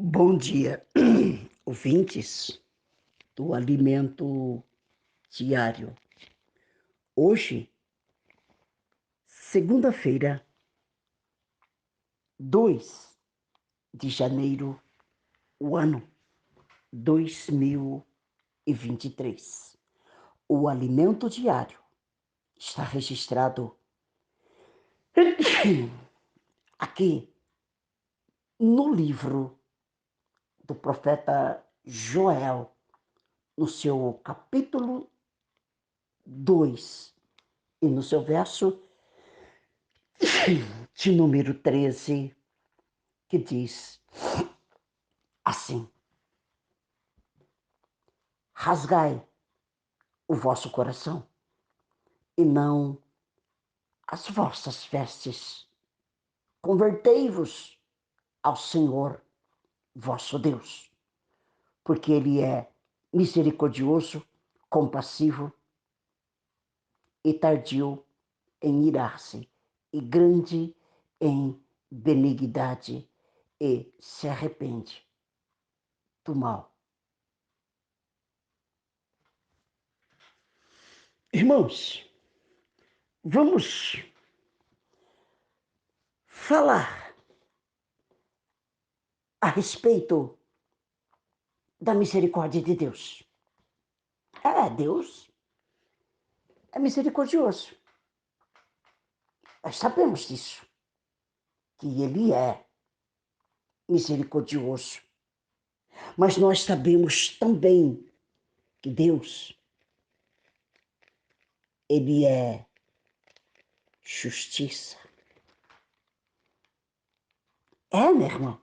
Bom dia, ouvintes do Alimento Diário. Hoje, segunda-feira, 2 de janeiro, o ano 2023. O Alimento Diário está registrado aqui no livro do profeta Joel, no seu capítulo 2 e no seu verso de número 13, que diz assim: rasgai o vosso coração e não as vossas vestes. Convertei-vos ao Senhor vosso Deus, porque Ele é misericordioso, compassivo e tardio em irar-se, e grande em benignidade, e se arrepende do mal. Irmãos, vamos falar a respeito da misericórdia de Deus. Deus é misericordioso. Nós sabemos disso, que Ele é misericordioso. Mas nós sabemos também que Deus, Ele é justiça. Meu irmão,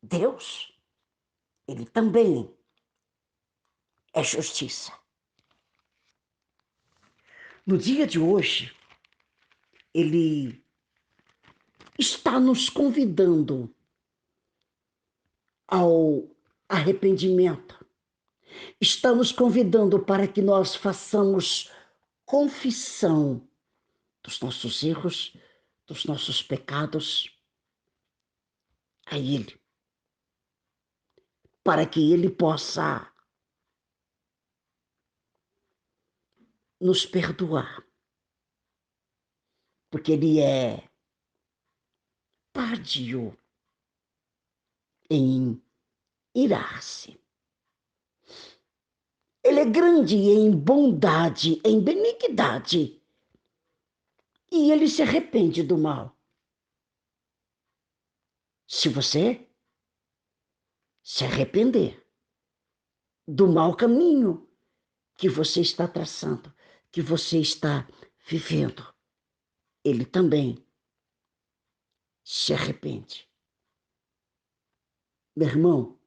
Deus, Ele também é justiça. No dia de hoje, Ele está nos convidando ao arrependimento. Está nos convidando para que nós façamos confissão dos nossos erros, dos nossos pecados a Ele, para que Ele possa nos perdoar, porque Ele é tardio em irar-se. Ele é grande em bondade, em benignidade, e Ele se arrepende do mal. Se você se arrepender do mau caminho que você está traçando, que você está vivendo, Ele também se arrepende. Meu irmão,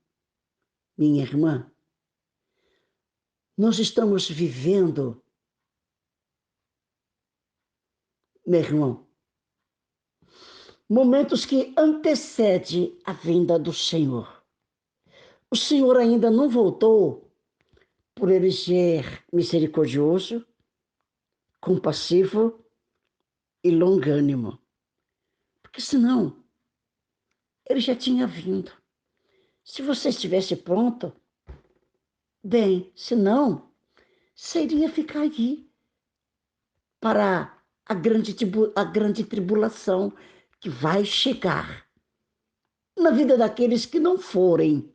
minha irmã, nós estamos vivendo, meu irmão, momentos que antecedem a vinda do Senhor. O Senhor ainda não voltou por Ele ser misericordioso, compassivo e longânimo. Porque senão, Ele já tinha vindo. Se você estivesse pronto, bem, senão, seria ficar aí para a grande tribulação que vai chegar na vida daqueles que não forem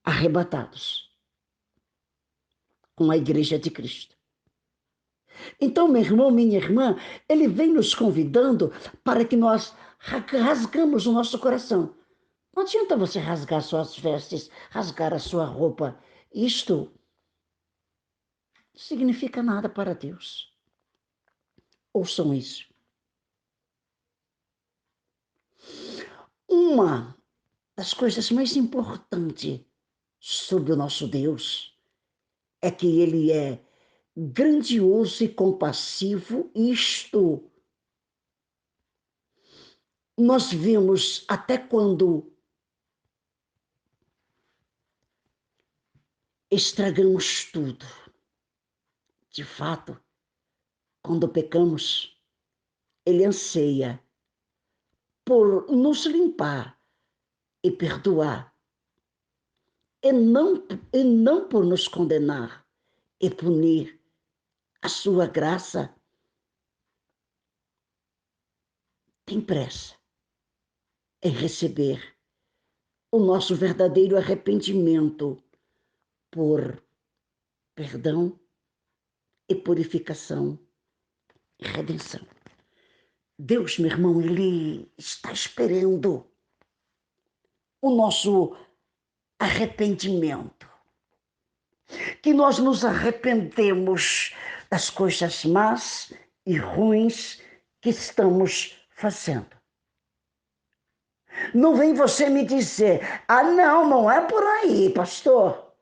arrebatados com a Igreja de Cristo. Então, meu irmão, minha irmã, Ele vem nos convidando para que nós rasgamos o nosso coração. Não adianta você rasgar suas vestes, rasgar a sua roupa. Isto não significa nada para Deus. Ouçam isso. Uma das coisas mais importantes sobre o nosso Deus é que Ele é grandioso e compassivo. Isto nós vimos até quando estragamos tudo. De fato, quando pecamos, Ele anseia por nos limpar, e perdoar, e não por nos condenar e punir. A sua graça tem pressa em receber o nosso verdadeiro arrependimento por perdão e purificação e redenção. Deus, meu irmão, Ele está esperando o nosso arrependimento. Que nós nos arrependemos das coisas más e ruins que estamos fazendo. Não vem você me dizer, não é por aí, pastor.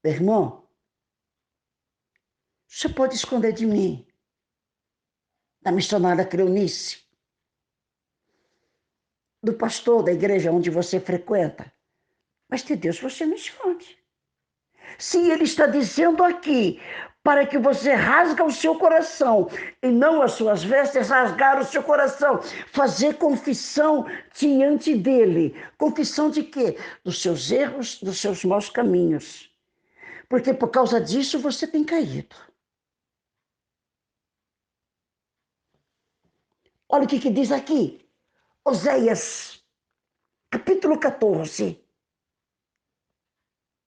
Meu irmão, você pode esconder de mim, da missionária Cleonice, do pastor da igreja onde você frequenta, mas de Deus você não esconde. Se ele está dizendo aqui, para que você rasgue o seu coração, e não as suas vestes, rasgar o seu coração, fazer confissão diante dele. Confissão de quê? Dos seus erros, dos seus maus caminhos. Porque por causa disso você tem caído. Olha o que diz aqui. Oséias, capítulo 14,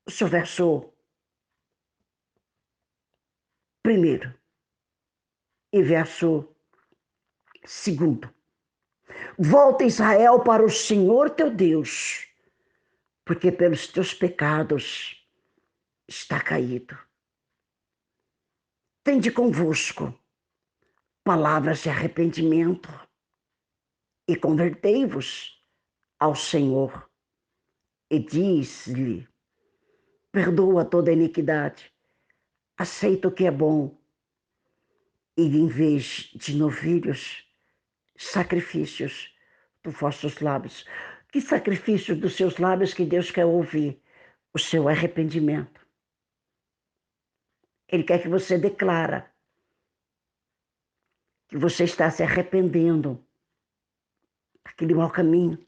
o seu verso 1 e verso 2. Volta, Israel, para o Senhor teu Deus, porque pelos teus pecados está caído. Tende convosco palavras de arrependimento e convertei-vos ao Senhor. E diz-lhe, perdoa toda a iniquidade, aceita o que é bom, e em vez de novilhos, sacrifícios dos vossos lábios. Que sacrifício dos seus lábios que Deus quer ouvir? O seu arrependimento. Ele quer que você declara que você está se arrependendo daquele mau caminho,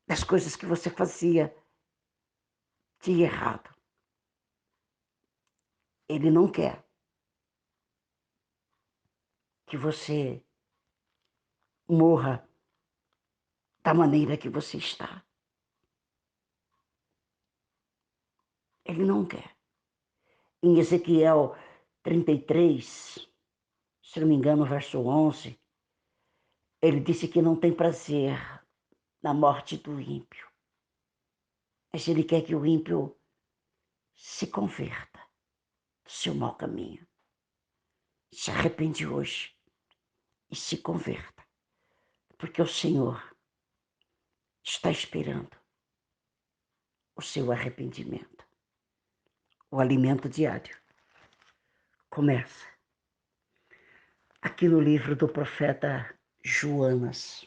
das coisas que você fazia de errado. Ele não quer que você morra da maneira que você está. Ele não quer. Em Ezequiel 33, se não me engano, verso 11, ele disse que não tem prazer na morte do ímpio. Mas ele quer que o ímpio se converta do seu mau caminho. Se arrepende hoje e se converta. Porque o Senhor está esperando o seu arrependimento. O alimento diário começa aqui no livro do profeta Joanas,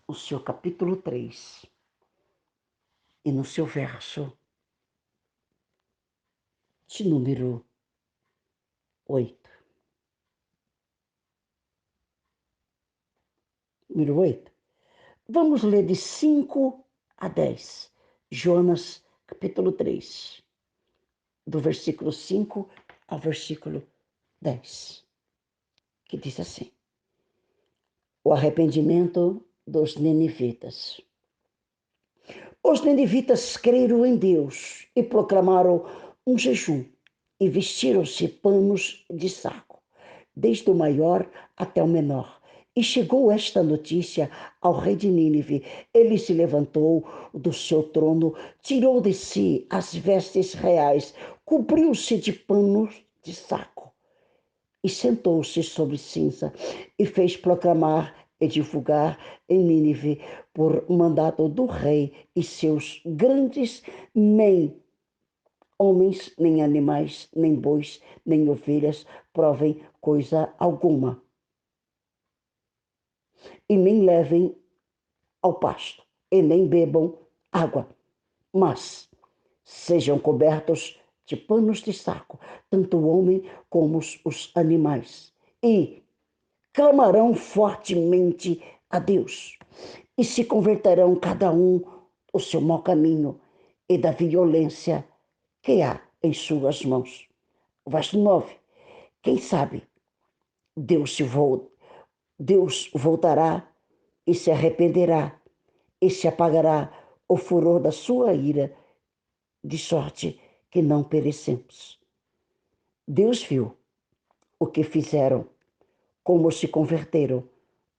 no seu capítulo 3, e no seu verso de número 8. Número 8. Vamos ler de 5 a 10. Jonas, capítulo 3, do versículo 5 ao versículo 10, que diz assim: o arrependimento dos ninivitas. Os ninivitas creram em Deus e proclamaram um jejum e vestiram-se panos de saco, desde o maior até o menor. E chegou esta notícia ao rei de Nínive. Ele se levantou do seu trono, tirou de si as vestes reais, cobriu-se de panos de saco e sentou-se sobre cinza e fez proclamar e divulgar em Nínive, por mandato do rei e seus grandes, nem homens, nem animais, nem bois, nem ovelhas provem coisa alguma, e nem levem ao pasto, e nem bebam água, mas sejam cobertos de panos de saco, tanto o homem como os animais, e clamarão fortemente a Deus, e se converterão cada um o seu mau caminho e da violência que há em suas mãos. O verso 9. Quem sabe, Deus voltará e se arrependerá e se apagará o furor da sua ira, de sorte que não perecemos. Deus viu o que fizeram, como se converteram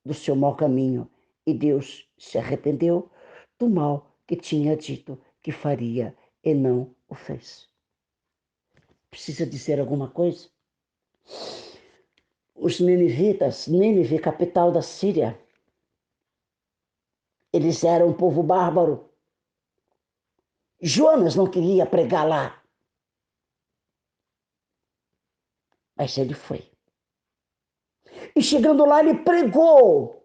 do seu mau caminho, e Deus se arrependeu do mal que tinha dito que faria e não o fez. Precisa dizer alguma coisa? Os ninivitas, Nínive, capital da Síria, eles eram um povo bárbaro. Jonas não queria pregar lá, mas ele foi. E chegando lá, ele pregou,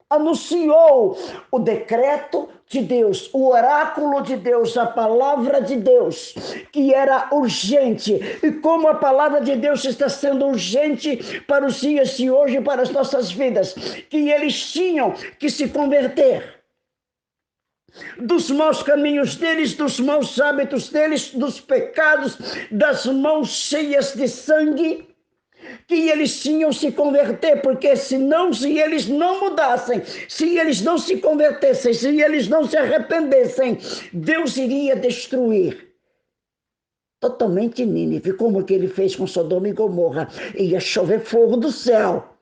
anunciou o decreto de Deus, o oráculo de Deus, a palavra de Deus, que era urgente. E como a palavra de Deus está sendo urgente para os dias de hoje, para as nossas vidas, que eles tinham que se converter dos maus caminhos deles, dos maus hábitos deles, dos pecados, das mãos cheias de sangue, que eles tinham se converter, porque senão, se eles não mudassem, se eles não se convertessem, se eles não se arrependessem, Deus iria destruir totalmente Nínive, como que ele fez com Sodoma e Gomorra. Ia chover fogo do céu,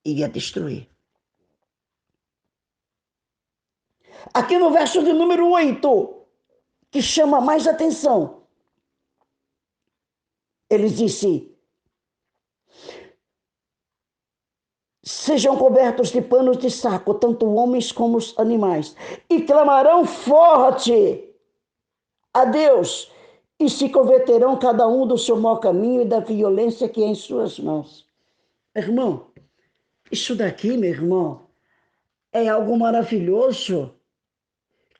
ia destruir. Aqui no verso de número 8, que chama mais atenção, ele disse: sejam cobertos de panos de saco, tanto homens como os animais, e clamarão forte a Deus, e se converterão cada um do seu mau caminho e da violência que é em suas mãos. Irmão, isso daqui, meu irmão, é algo maravilhoso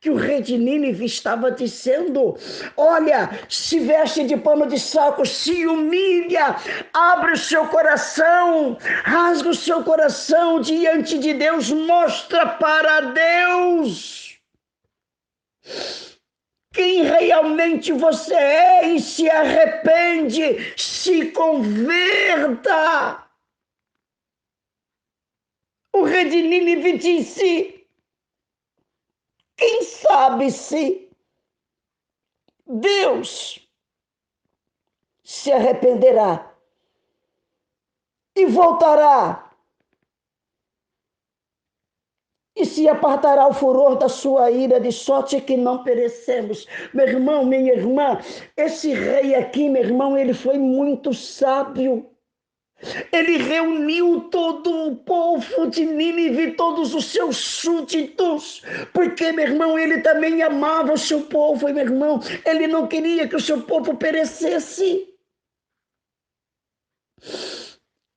que o rei de Nínive estava dizendo: olha, se veste de pano de saco, se humilha, abre o seu coração, rasga o seu coração diante de Deus, mostra para Deus quem realmente você é e se arrepende, se converta. O rei de Nínive disse: quem sabe se Deus se arrependerá e voltará e se apartará o furor da sua ira, de sorte que não perecemos. Meu irmão, minha irmã, esse rei aqui, meu irmão, ele foi muito sábio. Ele reuniu todo o povo de Nínive, todos os seus súditos, porque, meu irmão, ele também amava o seu povo, e, meu irmão, ele não queria que o seu povo perecesse.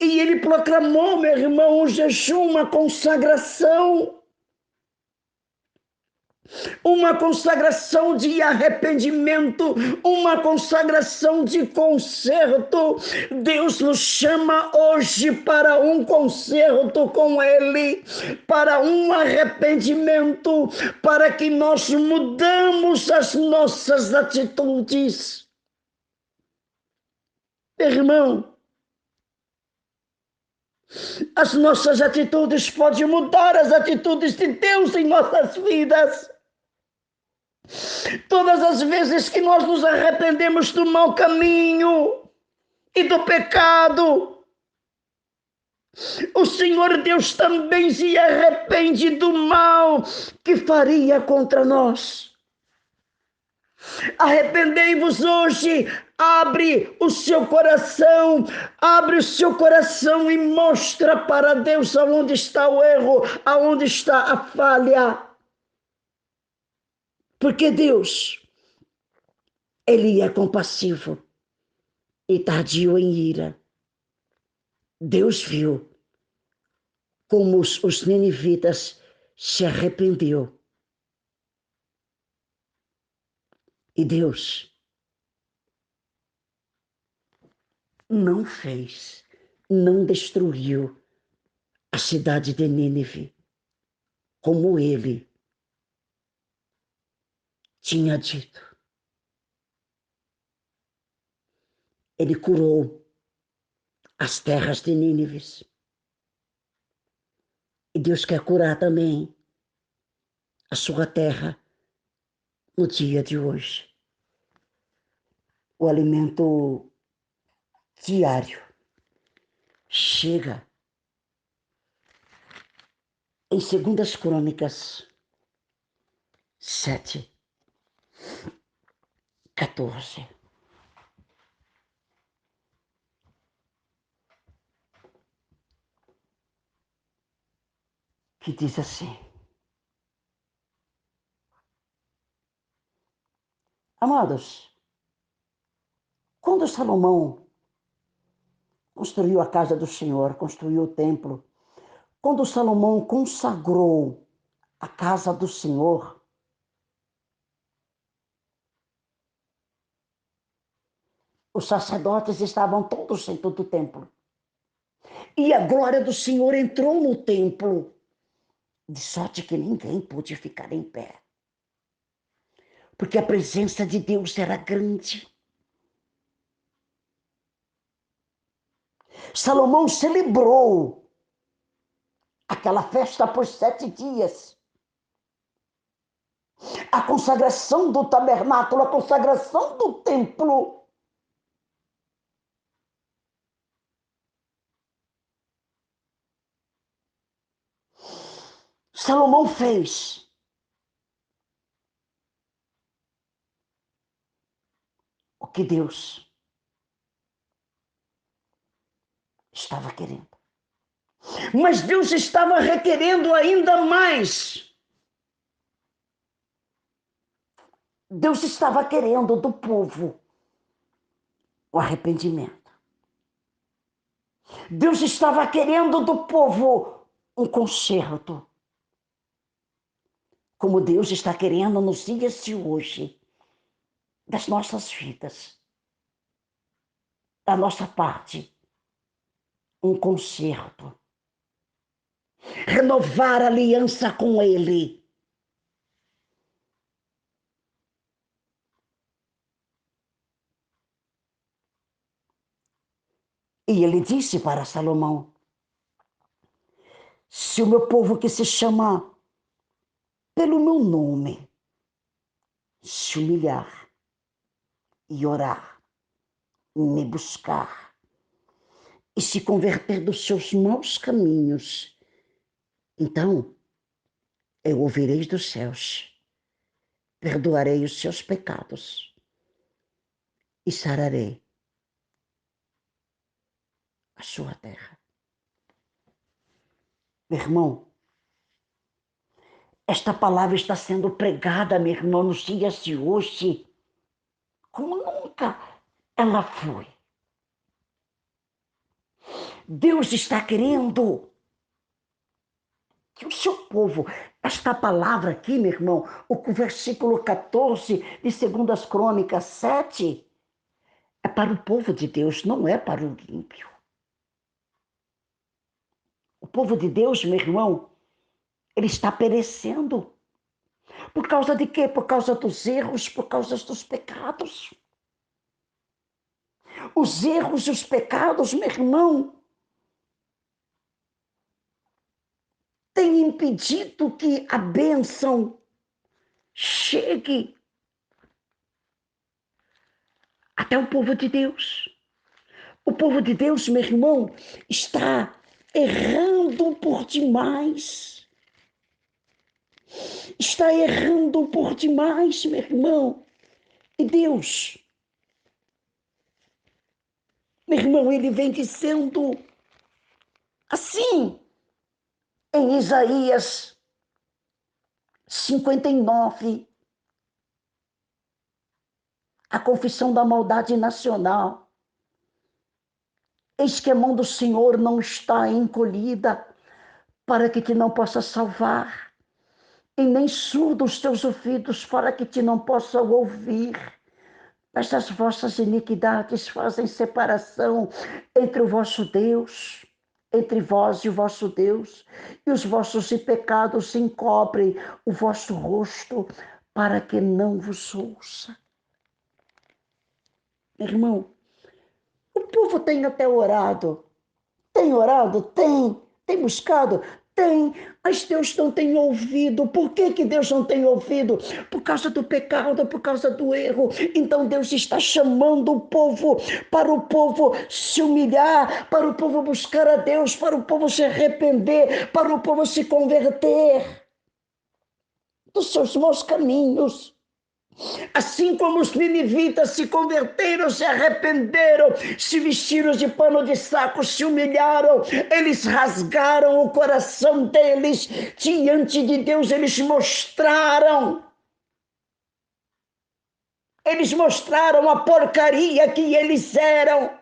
E ele proclamou, meu irmão, um jejum, uma consagração de arrependimento, uma consagração de conserto. Deus nos chama hoje para um conserto com Ele, para um arrependimento, para que nós mudamos as nossas atitudes. Irmão, as nossas atitudes podem mudar as atitudes de Deus em nossas vidas. Todas as vezes que nós nos arrependemos do mau caminho e do pecado, o Senhor Deus também se arrepende do mal que faria contra nós. Arrependei-vos hoje, abre o seu coração e mostra para Deus aonde está o erro, aonde está a falha. Porque Deus, Ele é compassivo e tardio em ira. Deus viu como os ninivitas se arrependeu. E Deus não fez, não destruiu a cidade de Nínive. como ele tinha dito. Ele curou as terras de Nínive. E Deus quer curar também a sua terra no dia de hoje. O alimento diário chega em 2 Crônicas 7:14. Que diz assim: Amados, quando Salomão construiu a casa do Senhor, construiu o templo, quando Salomão consagrou a casa do Senhor, os sacerdotes estavam todos dentro do templo. E a glória do Senhor entrou no templo, de sorte que ninguém pôde ficar em pé. Porque a presença de Deus era grande. Salomão celebrou aquela festa por 7 dias. A consagração do tabernáculo, a consagração do templo. Salomão fez o que Deus estava querendo. Mas Deus estava requerendo ainda mais. Deus estava querendo do povo o arrependimento. Deus estava querendo do povo um conserto. Como Deus está querendo nos dias de hoje, das nossas vidas, da nossa parte, um conserto. Renovar a aliança com Ele. E ele disse para Salomão: se o meu povo que se chama pelo meu nome se humilhar e orar, me buscar e se converter dos seus maus caminhos, então eu ouvirei dos céus, perdoarei os seus pecados e sararei a sua terra. Meu irmão, esta palavra está sendo pregada, meu irmão, nos dias de hoje, como nunca ela foi. Deus está querendo que o seu povo, esta palavra aqui, meu irmão, o versículo 14 de 2 Crônicas 7, é para o povo de Deus, não é para o ímpio. O povo de Deus, meu irmão, ele está perecendo. Por causa de quê? Por causa dos erros, por causa dos pecados. Os erros e os pecados, meu irmão, têm impedido que a bênção chegue até o povo de Deus. O povo de Deus, meu irmão, está errando por demais. Está errando por demais, meu irmão. E Deus, meu irmão, ele vem dizendo assim, em Isaías 59, a confissão da maldade nacional. Eis que a mão do Senhor não está encolhida para que te não possa salvar, e nem surdo os teus ouvidos para que te não possa ouvir. Mas as vossas iniquidades fazem separação entre o vosso Deus entre vós e o vosso Deus, e os vossos pecados encobrem o vosso rosto, para que não vos ouça. Meu irmão, o povo tem até orado. Tem orado? Tem. Tem buscado? Tem. Mas Deus não tem ouvido. Por que Deus não tem ouvido? Por causa do pecado, por causa do erro. Então Deus está chamando o povo, para o povo se humilhar, para o povo buscar a Deus, para o povo se arrepender, para o povo se converter dos seus maus caminhos. Assim como os ninivitas se converteram, se arrependeram, se vestiram de pano de saco, se humilharam, eles rasgaram o coração deles diante de Deus, eles mostraram a porcaria que eles eram.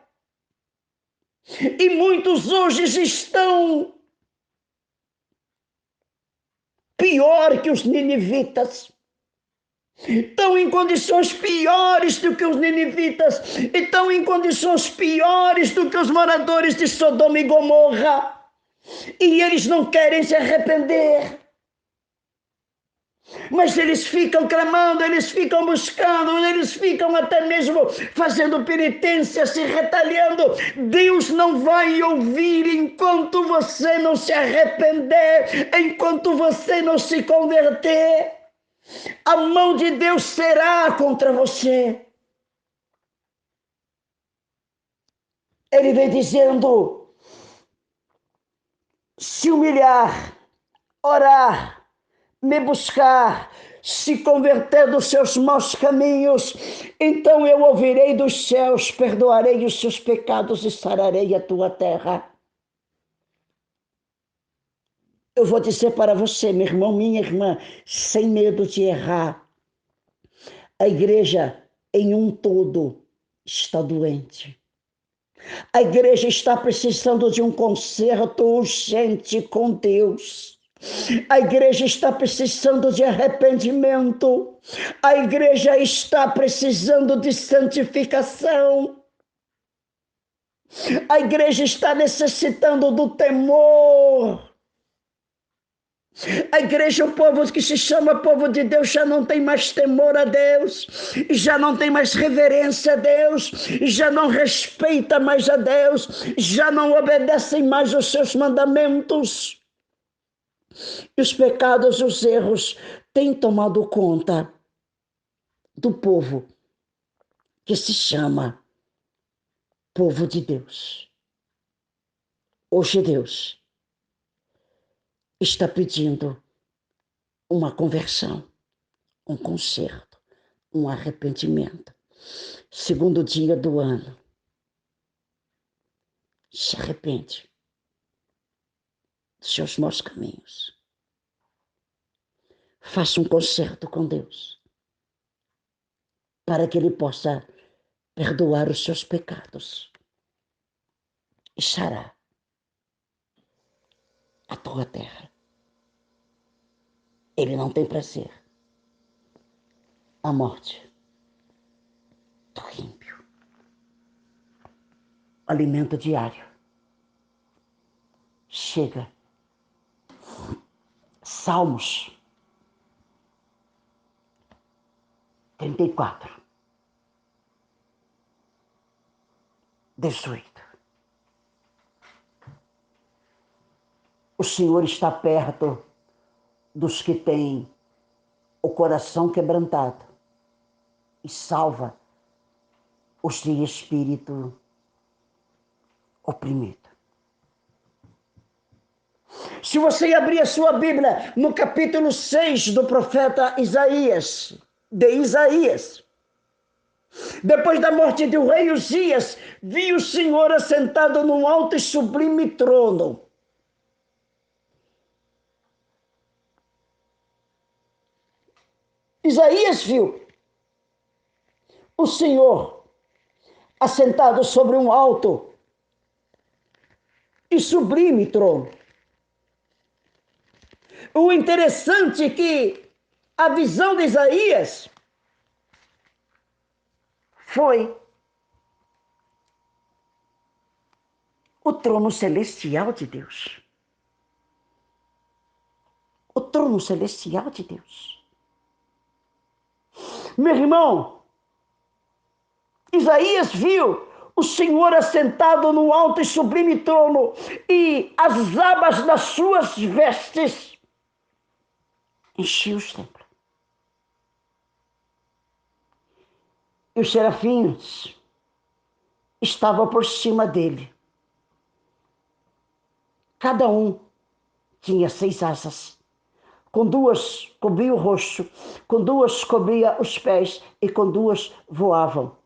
E muitos hoje estão pior que os ninivitas. Estão em condições piores do que os ninivitas, estão em condições piores do que os moradores de Sodoma e Gomorra, e eles não querem se arrepender, mas eles ficam clamando, eles ficam buscando, eles ficam até mesmo fazendo penitência, se retalhando. Deus não vai ouvir enquanto você não se arrepender, enquanto você não se converter. A mão de Deus será contra você. Ele vem dizendo: se humilhar, orar, me buscar, se converter dos seus maus caminhos, então eu ouvirei dos céus, perdoarei os seus pecados e sararei a tua terra. Eu vou dizer para você, meu irmão, minha irmã, sem medo de errar, a igreja em um todo está doente. A igreja está precisando de um conserto urgente com Deus. A igreja está precisando de arrependimento. A igreja está precisando de santificação. A igreja está necessitando do temor. A igreja, o povo que se chama povo de Deus, já não tem mais temor a Deus, já não tem mais reverência a Deus, já não respeita mais a Deus, já não obedecem mais os seus mandamentos. E os pecados e os erros têm tomado conta do povo que se chama povo de Deus. Hoje Deus está pedindo uma conversão, um conserto, um arrependimento. Segundo dia do ano, se arrepende dos seus maus caminhos. Faça um concerto com Deus, para que Ele possa perdoar os seus pecados e sarar a tua terra. Ele não tem prazer a morte do ímpio. Alimento diário. Chega. Salmos 34, 18. O Senhor está perto dos que têm o coração quebrantado e salva os de espírito oprimido. Se você abrir a sua Bíblia no capítulo 6 do profeta Isaías, depois da morte do rei Uzias, viu o Senhor assentado num alto e sublime trono. Isaías viu o Senhor assentado sobre um alto e sublime trono. O interessante é que a visão de Isaías foi o trono celestial de Deus. O trono celestial de Deus. Meu irmão, Isaías viu o Senhor assentado no alto e sublime trono, e as abas das suas vestes enchiam os templos. E os serafins estavam por cima dele. Cada um tinha 6 asas. Com 2 cobria o rosto, com 2 cobria os pés, e com 2 voavam.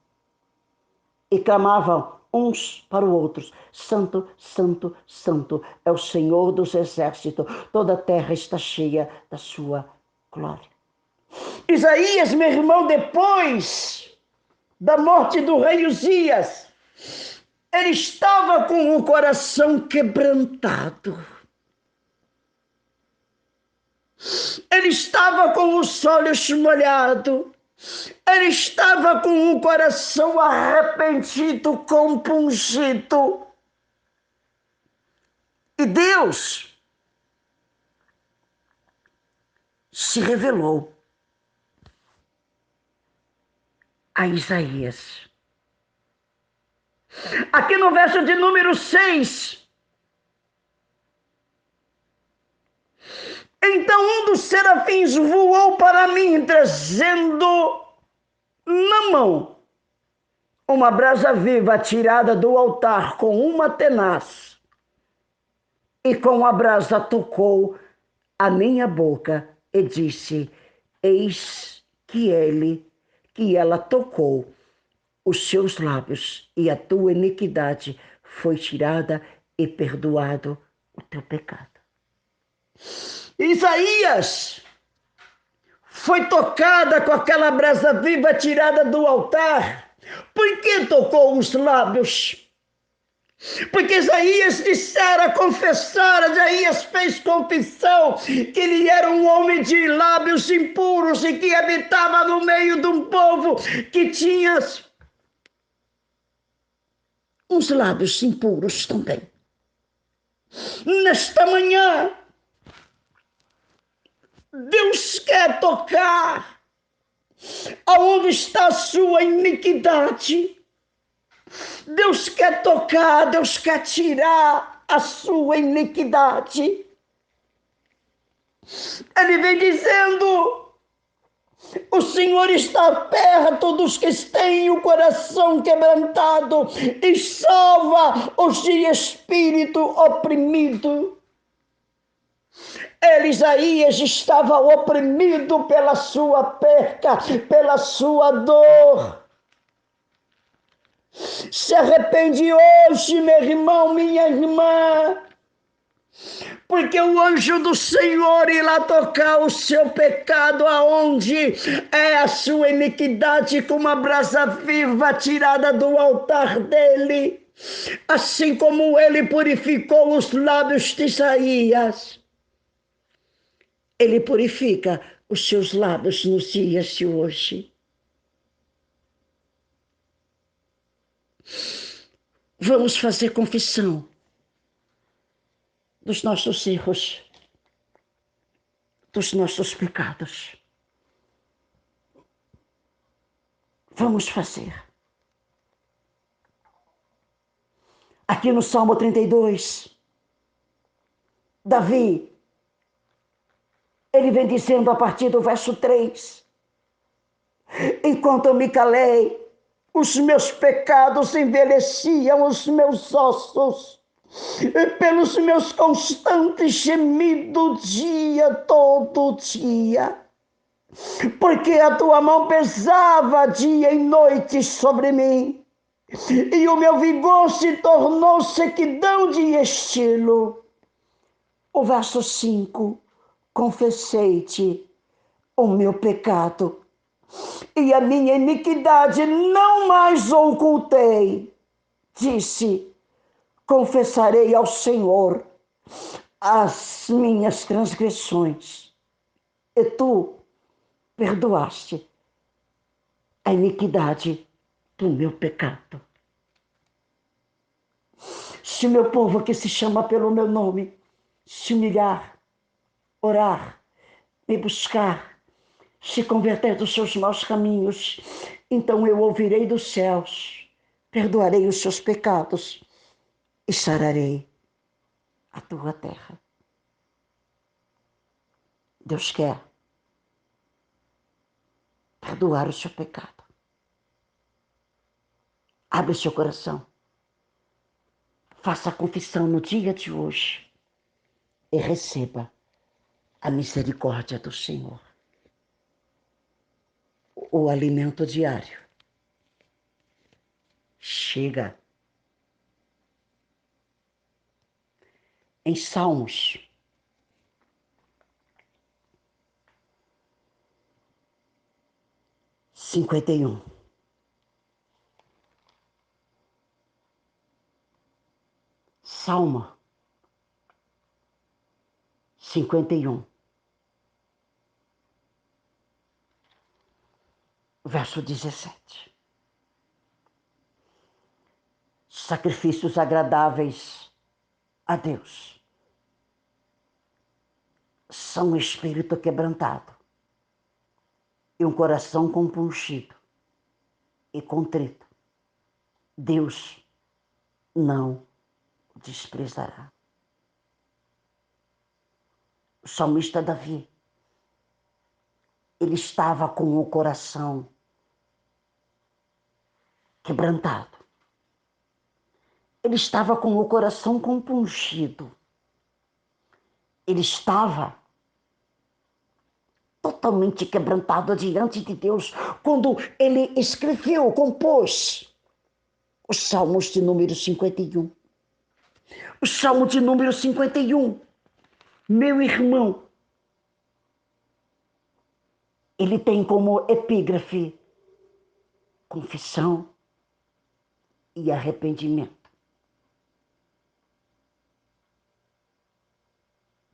E clamavam uns para os outros: Santo, Santo, Santo é o Senhor dos exércitos, toda a terra está cheia da sua glória. Isaías, meu irmão, depois da morte do rei Uzias, ele estava com o coração quebrantado. Ele estava com os olhos molhados. Ele estava com o coração arrependido, compungido. E Deus se revelou a Isaías. Aqui no verso de número 6. Então um dos serafins voou para mim, trazendo na mão uma brasa viva tirada do altar com uma tenaz. E com a brasa tocou a minha boca e disse: eis que ela tocou os seus lábios, e a tua iniquidade foi tirada e perdoado o teu pecado. Isaías foi tocada com aquela brasa viva tirada do altar. Por que tocou os lábios? Porque Isaías dissera, confessara, Isaías fez confissão que ele era um homem de lábios impuros e que habitava no meio de um povo que tinha uns lábios impuros também. Nesta manhã, Deus quer tocar aonde está a sua iniquidade. Deus quer tocar, Deus quer tirar a sua iniquidade. Ele vem dizendo: o Senhor está perto dos que têm o coração quebrantado e salva os de espírito oprimido. Isaías estava oprimido pela sua perca, pela sua dor. Se arrepende hoje, meu irmão, minha irmã, porque o anjo do Senhor irá tocar o seu pecado aonde é a sua iniquidade, com uma brasa viva tirada do altar dele, assim como ele purificou os lábios de Isaías. Ele purifica os seus lábios nos dias de hoje. Vamos fazer confissão dos nossos erros, dos nossos pecados. Vamos fazer. Aqui no Salmo 32, Davi, ele vem dizendo a partir do verso 3: enquanto eu me calei, os meus pecados envelheciam os meus ossos, pelos meus constantes gemidos dia todo dia, porque a tua mão pesava dia e noite sobre mim, e o meu vigor se tornou sequidão de estilo. O verso 5: confessei-te o meu pecado, e a minha iniquidade não mais ocultei. Disse: confessarei ao Senhor as minhas transgressões, e tu perdoaste a iniquidade do meu pecado. Se o meu povo que se chama pelo meu nome se humilhar, orar, me buscar, se converter dos seus maus caminhos, então eu ouvirei dos céus, perdoarei os seus pecados e sararei a tua terra. Deus quer perdoar o seu pecado. Abre seu coração. Faça a confissão no dia de hoje e receba a misericórdia do Senhor. O alimento diário chega. Em Salmos 51. Salmo 51. Verso 17. Sacrifícios agradáveis a Deus são um espírito quebrantado e um coração compungido e contrito. Deus não o desprezará. O salmista Davi, ele estava com o coração quebrantado. Ele estava com o coração compungido. Ele estava totalmente quebrantado diante de Deus quando ele escreveu, compôs os Salmos de número 51. O Salmo de número 51, meu irmão, ele tem como epígrafe confissão e arrependimento.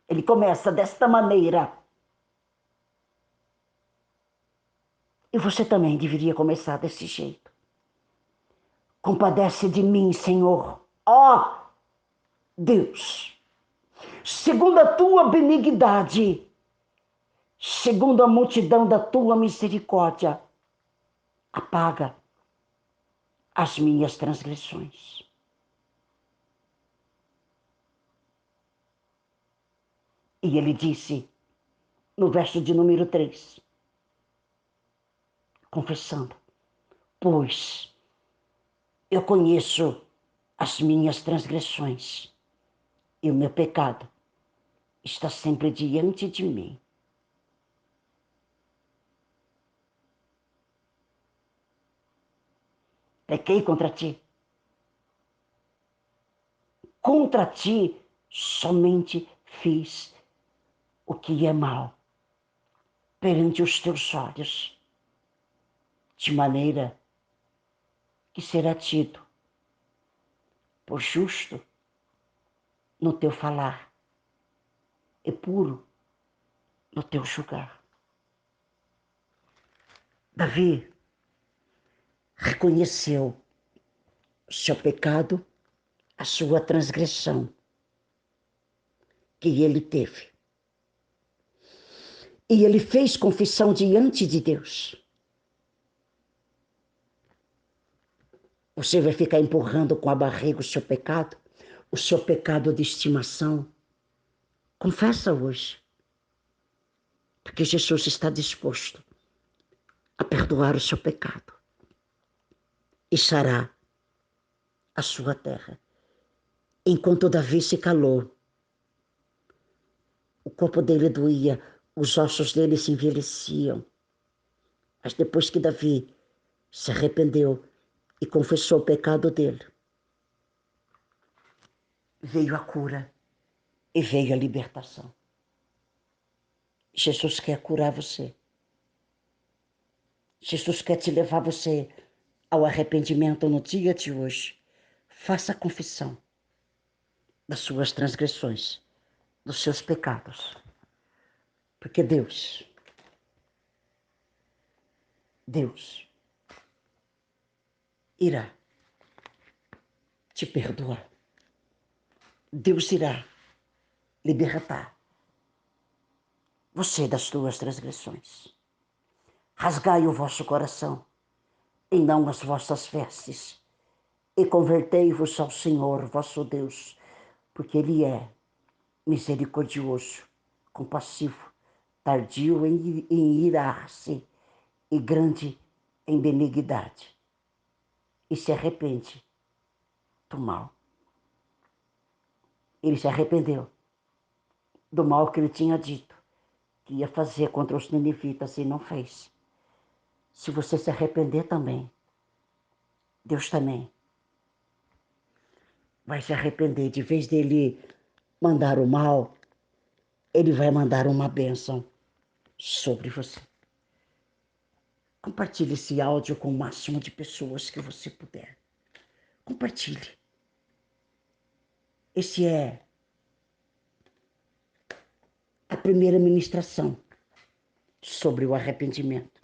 Ele começa desta maneira. E você também deveria começar desse jeito. Compadece de mim, Senhor, ó Deus, segundo a tua benignidade, segundo a multidão da tua misericórdia, apaga as minhas transgressões. E ele disse, no verso de número 3, confessando, pois eu conheço as minhas transgressões e o meu pecado está sempre diante de mim. Pequei contra ti. Contra ti somente fiz o que é mal perante os teus olhos, de maneira que será tido por justo no teu falar e puro no teu julgar. Davi reconheceu o seu pecado, a sua transgressão que ele teve. E ele fez confissão diante de Deus. Você vai ficar empurrando com a barriga o seu pecado de estimação. Confessa hoje, porque Jesus está disposto a perdoar o seu pecado e sarar a sua terra. Enquanto Davi se calou, o corpo dele doía, os ossos dele se envelheciam. Mas depois que Davi se arrependeu e confessou o pecado dele, veio a cura e veio a libertação. Jesus quer curar você. Jesus quer te levar você ao arrependimento no dia de hoje. Faça a confissão das suas transgressões, dos seus pecados. Porque Deus irá te perdoar. Deus irá libertar você das tuas transgressões. Rasgai o vosso coração, e não as vossas vestes, e convertei-vos ao Senhor, vosso Deus, porque Ele é misericordioso, compassivo, tardio em irar-se e grande em benignidade, e se arrepende do mal. Ele se arrependeu do mal que ele tinha dito que ia fazer contra os ninivitas e não fez. Se você se arrepender também, Deus também vai se arrepender. De vez dele mandar o mal, ele vai mandar uma bênção sobre você. Compartilhe esse áudio com o máximo de pessoas que você puder. Compartilhe. Esse é a primeira ministração sobre o arrependimento.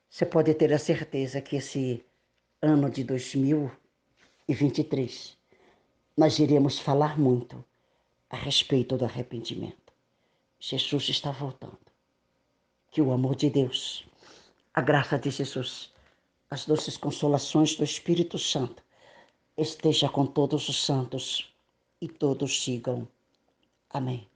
Você pode ter a certeza que esse ano de 2023 nós iremos falar muito a respeito do arrependimento. Jesus está voltando. Que o amor de Deus, a graça de Jesus, as doces consolações do Espírito Santo esteja com todos os santos e todos sigam. Amém.